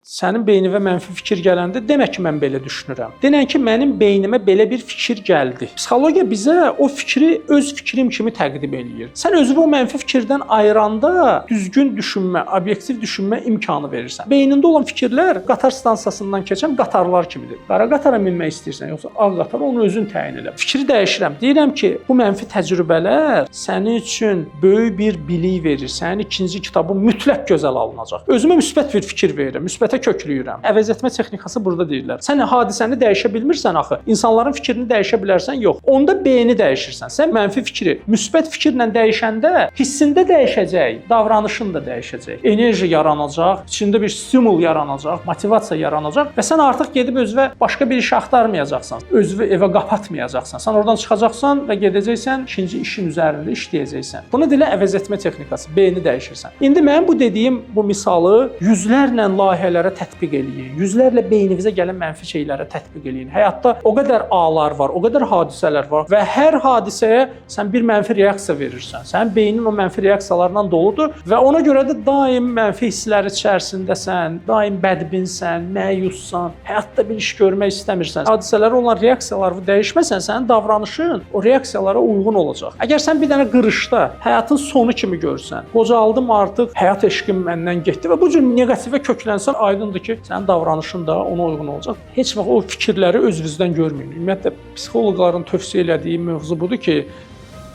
Sənin beyninə mənfi fikir gələndə demək ki, mən belə düşünürəm. Denən ki, mənim beynimə belə bir fikir gəldi. Psixologiya bizə o fikri öz fikrim kimi təqdim eləyir. Sən özünü o mənfi fikirdən ayıranda düzgün düşünmə, obyektiv düşünmə imkanı verirsən. Beynində olan fikirlər qatar stansiyasından keçən qatarlar kimidir. Qara qatara minmək istəyirsən, yoxsa ağ qatar, onu özün təyin elə. Fikri dəyişirəm. Deyirəm ki, bu mənfi təcrübələr sənin üçün böyük bir bilik verir. Sənin ikinci kitabın mütləq gözəl alınacaq. Özümə müsbət bir fikir verirəm, müsbətə köklüyürəm. Əvəzetmə texnikası burada deyirlər. Sən hadisəni dəyişə bilmirsən axı. İnsanların fikrini dəyişə bilərsən, yox. Onda beyni dəyişirsən. Sən mənfi fikri müsbət fikirlə dəyişəndə hissində dəyişəcək, davranışın da dəyişəcək. Enerji yaranacaq, içində bir stimul yaranacaq, motivasiya yaranacaq və sən artıq gedib özünə başqa bir iş axtarmayacaqsan. Özünü evə qapatmayacaqsan. Sən oradan çıxacaqsan və gedəcəksən ikinci işin üzərində işləyəcəksən. Buna deyilə əvəzetmə texnikası. Beyni dəyişirsən. İndi mən bu dediyim bu misalı yüzlərlə layihələrə tətbiq eləyin. Yüzlərlə beynimizə gələn mənfi şeylərə tətbiq eləyin. Həyatda o qədər ağlar var, o qədər hadisələr var və hər hadisəyə sən bir mənfi reaksiya verirsən. Sənin beynin o mənfi reaksiyalarla doludur və ona görə də daim mənfi hisslər içərisindəsən, daim bədbinsən, məyussan, həyatda bir iş görmək istəmirsən. Hadisələrə olan reaksiyaları dəyişməsən, sənin davranışın o reaksiyalara uyğun olacaq. Əgər sən bir dənə qırışda həyatın sonu kimi görsən, qocaldım artıq, həyat eşqim məndən getdi və bu cür neqativə köklənsən, aydındır ki, sənin davranışın da ona uyğun olacaq. Heç vaxt o fikirləri özünüzdən görməyin. Ümumiyyətlə, psixoloqların tövsiyə elədiyi mövzu budur ki,